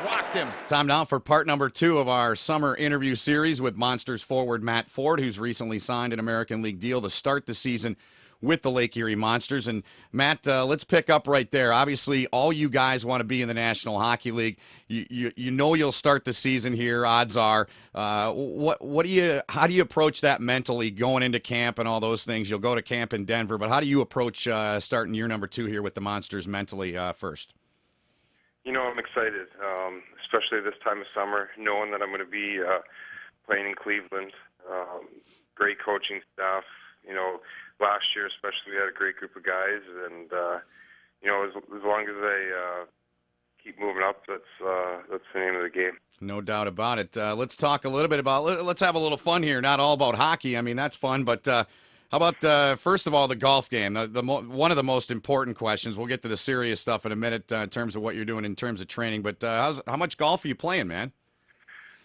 Clocked him. Time now for part number 2 of our summer interview series with Monsters forward Matt Ford, who's recently signed an American League deal to start the season with the Lake Erie Monsters. And Matt, let's pick up right there. Obviously, all you guys want to be in the National Hockey League. You know you'll start the season here. Odds are. How do you approach that mentally going into camp and all those things? You'll go to camp in Denver, but how do you approach starting year number 2 here with the Monsters mentally first? You know, I'm excited, especially this time of summer, knowing that I'm going to be playing in Cleveland. Great coaching staff. You know, last year especially we had a great group of guys, and you know, as long as they keep moving up, that's the name of the game. No doubt about it. Let's talk a little bit about. Let's have a little fun here. Not all about hockey. I mean, that's fun, but. How about, first of all, the golf game? One of the most important questions. We'll get to the serious stuff in a minute in terms of what you're doing in terms of training. But how much golf are you playing, man?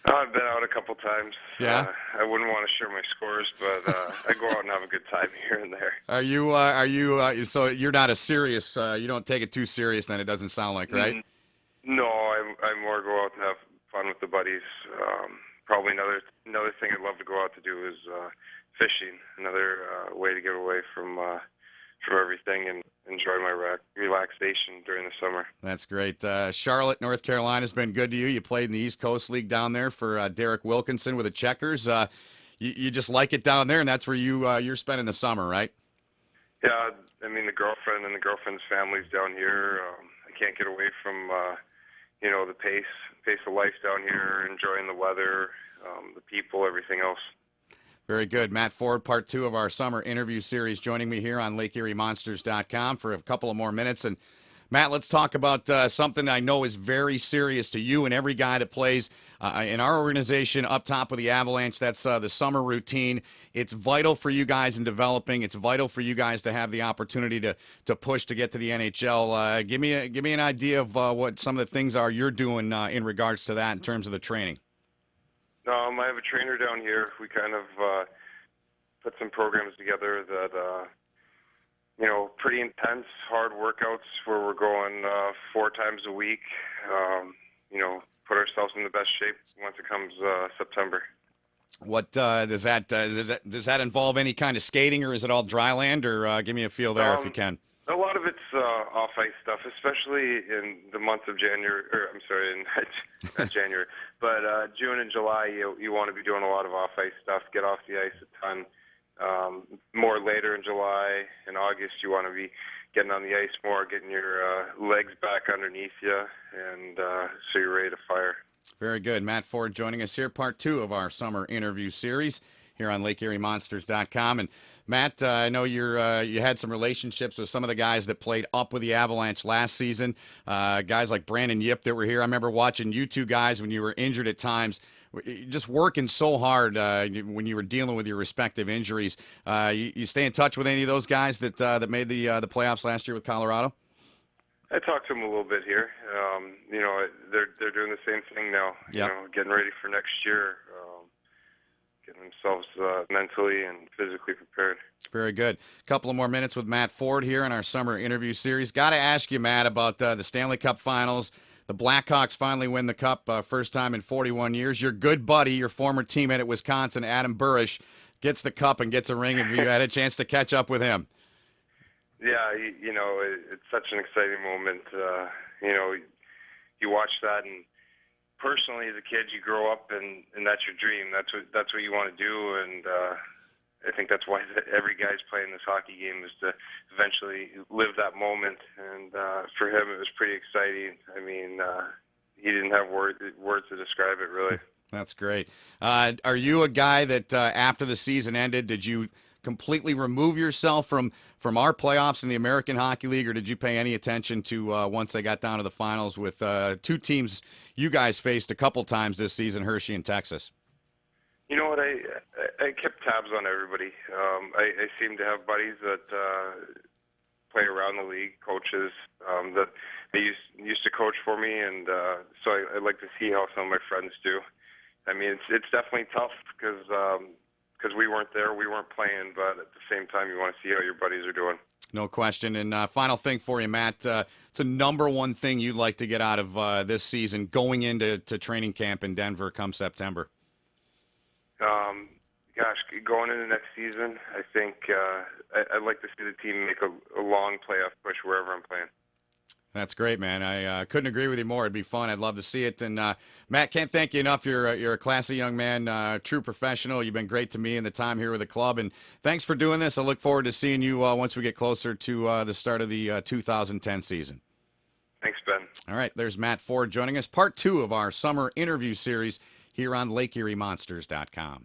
I've been out a couple times. Yeah? I wouldn't want to share my scores, but I go out and have a good time here and there. Are you so you're not a serious, you don't take it too serious then, it doesn't sound like, right? No, I more go out and have fun with the buddies. Probably another thing I'd love to go out to do is fishing, another way to get away from everything and enjoy my relaxation during the summer. That's great. Charlotte, North Carolina's been good to you. You played in the East Coast League down there for Derek Wilkinson with the Checkers. You just like it down there, and that's where you're spending the summer, right? Yeah, I mean, the girlfriend and the girlfriend's family's down here. I can't get away from you know, the pace of life down here, enjoying the weather, the people, everything else. Very good. Matt Ford, part 2 of our summer interview series, joining me here on LakeErieMonsters.com for a couple of more minutes. And, Matt, let's talk about something I know is very serious to you and every guy that plays in our organization up top with the Avalanche. That's the summer routine. It's vital for you guys in developing. It's vital for you guys to have the opportunity to push to get to the NHL. Give me an idea of what some of the things are you're doing in regards to that in terms of the training. I have a trainer down here. We kind of put some programs together that, you know, pretty intense, hard workouts where we're going 4 times a week. You know, put ourselves in the best shape once it comes September. What does that involve? Any kind of skating, or is it all dry land? Or give me a feel there if you can. A lot of it's off-ice stuff, especially in the month of January, or I'm sorry, not January, but June and July, you want to be doing a lot of off-ice stuff, get off the ice a ton. More later in July and August, you want to be getting on the ice more, getting your legs back underneath you, and so you're ready to fire. Very good. Matt Ford joining us here, part 2 of our summer interview series here on LakeErieMonsters.com. And Matt, I know you had some relationships with some of the guys that played up with the Avalanche last season. Guys like Brandon Yip that were here. I remember watching you two guys when you were injured at times, just working so hard when you were dealing with your respective injuries. You stay in touch with any of those guys that made the playoffs last year with Colorado? I talked to them a little bit here. You know, they're doing the same thing now. Yep. You know, getting ready for next year. Getting themselves mentally and physically prepared. Very good. A couple of more minutes with Matt Ford here in our summer interview series. Got to ask you, Matt, about the Stanley Cup Finals. The Blackhawks finally win the Cup, first time in 41 years. Your good buddy, your former teammate at Wisconsin, Adam Burish, gets the Cup and gets a ring. Have you had a chance to catch up with him? Yeah, you know, it's such an exciting moment. You know, you watch that, and personally, as a kid, you grow up and that's your dream. That's what you want to do, and I think that's why every guy's playing this hockey game, is to eventually live that moment. And for him, it was pretty exciting. I mean, he didn't have words to describe it, really. That's great. Are you a guy that after the season ended, did you completely remove yourself from our playoffs in the American Hockey League, or did you pay any attention to once they got down to the finals with 2 teams you guys faced a couple times this season, Hershey and Texas? You know what? I kept tabs on everybody. I seem to have buddies that play around the league, coaches that they used to coach for me, and so I like to see how some of my friends do. I mean, it's definitely tough because we weren't there, we weren't playing, but at the same time, you want to see how your buddies are doing. No question. And final thing for you, Matt, it's the number one thing you'd like to get out of this season going into training camp in Denver come September. Gosh, going into next season, I think I'd like to see the team make a long playoff push wherever I'm playing. That's great, man. I couldn't agree with you more. It'd be fun. I'd love to see it. And Matt, can't thank you enough. You're a classy young man, true professional. You've been great to me in the time here with the club. And thanks for doing this. I look forward to seeing you once we get closer to the start of the 2010 season. Thanks, Ben. All right, there's Matt Ford joining us. Part 2 of our summer interview series here on LakeErieMonsters.com.